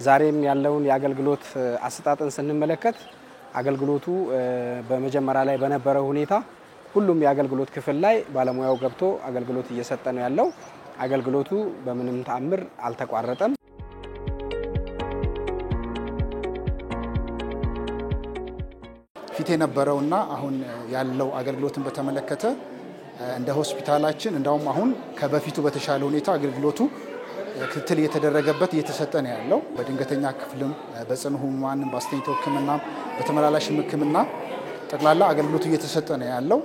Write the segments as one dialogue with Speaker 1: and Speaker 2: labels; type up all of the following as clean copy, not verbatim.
Speaker 1: ዛሬም ያለውን የአገልግሎት አሰጣጥን ስንመለከት አገልግሎቱ በመጀመሪያ ላይ በነበረው ሁኔታ ሁሉም የአገልግሎት ክፍል ላይ ባለሙያው ገብቶ አገልግሎት እየሰጠ ነው ያለው። አገልግሎቱ በምንም ተአምር አልተቋረጠም።
Speaker 2: ፊት የነበረውና አሁን ያለው አገልግሎትን በተመለከተ እንደ ሆስፒታላችን እንደውም አሁን ከበፊቱ በተሻለ ሁኔታ አገልግሎቱ ክትትል እየተደረገበት እየተሰጠ ነው ያለው። በድንገተኛ ክፍልም በጽኑ ህሙማን በአስተኝቶ ህክምና በተመላላሽ ህክምና ጠቅላላ አገልግሎቱ እየተሰጠ ነው ያለው።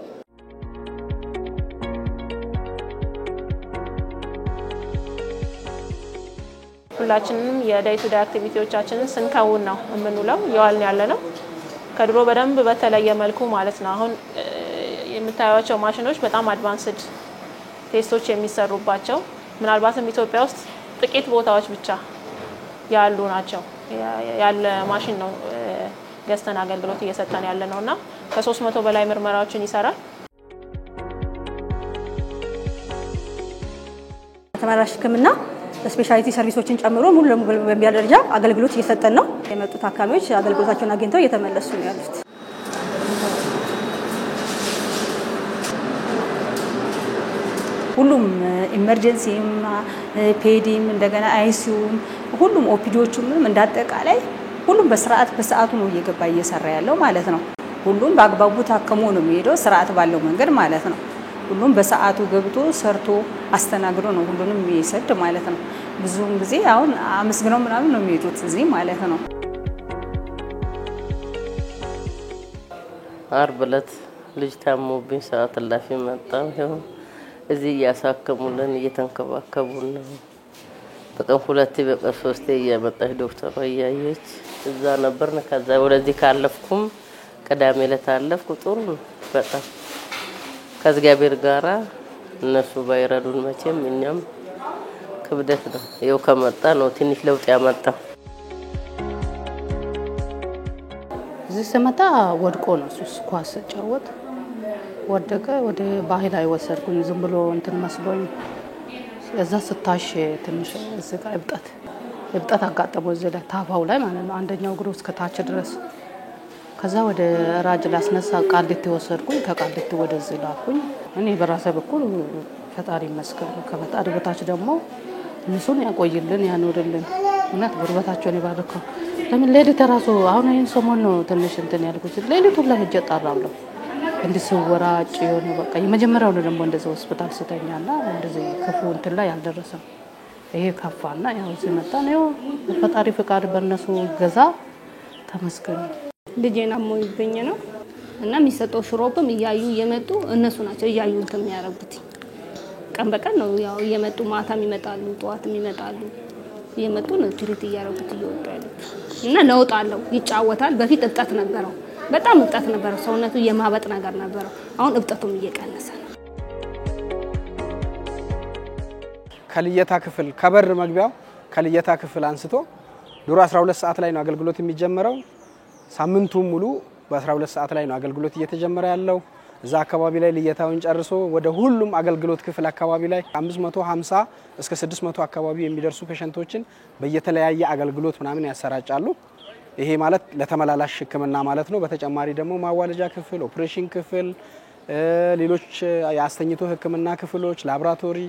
Speaker 3: ሁላችንም የዳይ ቱ ዳይ አክቲቪቲዎቻችንን ስንከውን ነው የምንውለው የዋልን ያለነው ከድሮ በደንብ በተለየ መልኩ ማለት ነው። አሁን የምታዩዋቸው ማሽኖች በጣም አድቫንስድ ቴስቶች የሚሰሩባቸው ምናልባትም ኢትዮጵያ ውስጥ ጥቂት ቦታዎች ብቻ ያሉ ናቸው። ያለ ማሽን ነው ገዝተን አገልግሎት እየሰጠን ያለነውና ከ300 በላይ ምርመራዎችን ይሰራል።
Speaker 4: ተመላላሽ ህክምና ስፔሻሊቲ ሰርቪሶችን ጨምሮ ሙሉ ለሙሉ በሚያደርጃ አገልግሎት እየሰጠን ነው። የመጡ ታካሚዎች አገልግሎታቸውን አግኝተው እየተመለሱ ነው ያሉት። ሁሉም ኢመርጀንሲም ፔዲም እንደገና አይሲዩም ሁሉም ኦፒዲዎቹም እንዳጠቃላይ ሁሉም በሰዓቱ ነው እየገባ እየሰራ ያለው ማለት ነው። ሁሉም በአግባቡ ታከሞ ነው የሚሄደው ስርዓት ባለው መንገድ ማለት ነው። ሁሉም በሰዓቱ ገብቶ ሰርቶ አስተናግዶ ነው ሁሉንም የሚሰድ ማለት ነው። ብዙም ጊዜ አሁን አመስግነው ምናምን ነው የሚሄዱት እዚህ ማለት ነው።
Speaker 5: ዓርብ ዕለት ልጅ ታሞብኝ ሰዓት እላፊ መጣሁ። እዚህ እያሳከሙልን እየተንከባከቡን ነው። በቀን 2 በቀን 3 እየመጣች ዶክተሯ እያየች እዛ ነበርን። ከዛ ወደዚህ ካለፍኩም ቅዳሜ ዕለት አለፍኩ። ጥሩ ነው በጣም ከእግዚአብሔር ጋራ እነሱ ባይረዱን መቼም እኛም ክብደት ነው ይው ከመጣ ነው ትንሽ ለውጥ ያመጣ።
Speaker 6: እዚህ ስመጣ ወድቆ ነው ሱስ ኳስ ጫወት ወደቀ። ወደ ባህላዊ ወሰድኩኝ ዝም ብሎ እንትን መስሎኝ እዛ ስታሽ ትንሽ እዚህ ጋር እብጠት አጋጠመው እዚህ ላይ ታፋው ላይ ማለት ነው አንደኛው እግሩ እስከ ታች ድረስ። ከዛ ወደ ራጅ ላስነሳ ቃሊቲ ወሰድኩኝ። ከቃሊቲ ወደዚህ ላኩኝ። እኔ በራሴ በኩል ፈጣሪ ይመስገን ከፈጣሪ በታች ደግሞ እነሱን ያቆይልን ያኖርልን እናት ጉርበታቸውን ይባርከው። ለምን ሌሊት ራሱ አሁን ይሄን ሰሞን ነው ትንሽ እንትን ያልኩት ሌሊቱ ላይ ሄጄ ጣራለሁ እንዲስወራጭ የሆነ በቃ የመጀመሪያው ነው ደግሞ እንደዚህ ሆስፒታል ስተኛና እንደዚህ ክፉ እንትን ላይ ያልደረሰም ይሄ ከፋና ያው እዚህ መጣ ነው ፈጣሪ ፍቃድ በእነሱ ገዛ ተመስገን።
Speaker 7: ልጄና ሞይብኝ ነው እና የሚሰጠው ሽሮፕም እያዩ እየመጡ እነሱ ናቸው እያዩ እንትን የሚያረጉት። ቀን በቀን ነው ያው እየመጡ ማታም ይመጣሉ ጧትም ይመጣሉ እየመጡ ነው ትሪት እያረጉት እየወጣሉ እና ለውጥ አለው ይጫወታል። በፊት እብጠት ነበረው በጣም እብጠት ነበረው ሰውነቱ የማበጥ ነገር ነበረው። አሁን እብጠቱም እየቀነሰ ነው።
Speaker 1: ከልየታ ክፍል ከበር መግቢያው ከልየታ ክፍል አንስቶ ድሮ 12 ሰዓት ላይ ነው አገልግሎት የሚጀምረው። ሳምንቱን ሙሉ በ12 ሰዓት ላይ ነው አገልግሎት እየተጀመረ ያለው። እዛ አካባቢ ላይ ልየታውን ጨርሶ ወደ ሁሉም አገልግሎት ክፍል አካባቢ ላይ 550 እስከ 600 አካባቢ የሚደርሱ ፔሸንቶችን በየተለያየ አገልግሎት ምናምን ያሰራጫሉ። ይሄ ማለት ለተመላላሽ ህክምና ማለት ነው። በተጨማሪ ደግሞ ማዋለጃ ክፍል፣ ኦፕሬሽን ክፍል፣ ሌሎች የአስተኝቶ ህክምና ክፍሎች፣ ላቦራቶሪ፣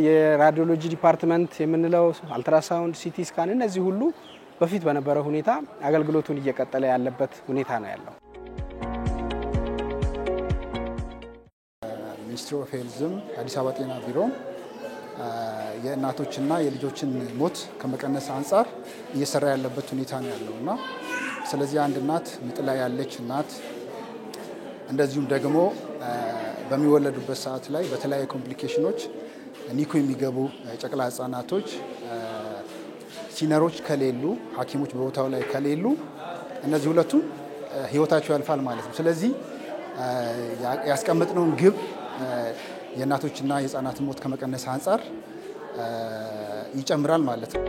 Speaker 1: የራዲዮሎጂ ዲፓርትመንት የምንለው አልትራሳውንድ፣ ሲቲ ስካን እነዚህ ሁሉ በፊት በነበረ ሁኔታ አገልግሎቱን እየቀጠለ ያለበት ሁኔታ ነው ያለው።
Speaker 2: ሚኒስትሪ ኦፍ ሄልዝም አዲስ አበባ ጤና ቢሮ የእናቶችና የልጆችን ሞት ከመቀነስ አንፃር እየሰራ ያለበት ሁኔታ ነው ያለውና ስለዚህ አንድ እናት ምጥ ላይ ያለች እናት እንደዚሁም ደግሞ በሚወለዱበት ሰዓት ላይ በተለያየ ኮምፕሊኬሽኖች ኒኮ የሚገቡ ጨቅላ ህጻናቶች ሲነሮች ከሌሉ ሐኪሞች በቦታው ላይ ከሌሉ እነዚህ ሁለቱ ህይወታቸው ያልፋል ማለት ነው። ስለዚህ ያስቀመጥነውን ግብ የእናቶችና የህፃናት ሞት ከመቀነስ አንፃር ይጨምራል ማለት ነው።